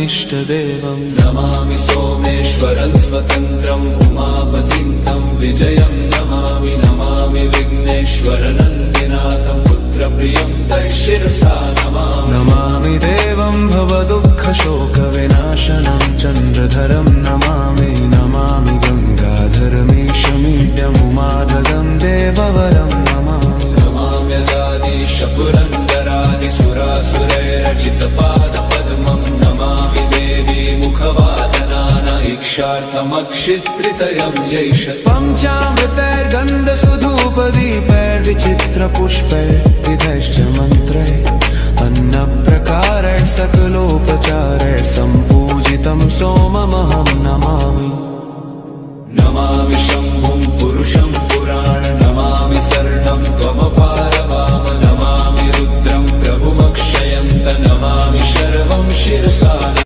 नित्यमनिष्टदेवं नमामि सोमेश्वरं स्वतन्त्रम् उमापतिं तं विजयं नमामि नमामि विघ्नेश्वरनन्दिनाथं पुत्रप्रियं तैशिरसा नमामि देवं भवदुःखशोकविनाशनं चन्द्रधरं नमामि नमामि गङ्गाधरमीशमीड्यमुमाधगं देववरं नमामि नमाम्यजादिशपुरन्दरादिसुरासुरैरचितपादपद्मं नमामि देवी मुखवादनानैक्षार्थमक्षित्रितयं यैष पञ्चामृतैर्गन्धसुधूपदीपैर्विचित्रपुष्पैर्विधैश्च मन्त्रैः अन्नप्रकारैः सकलोपचारैः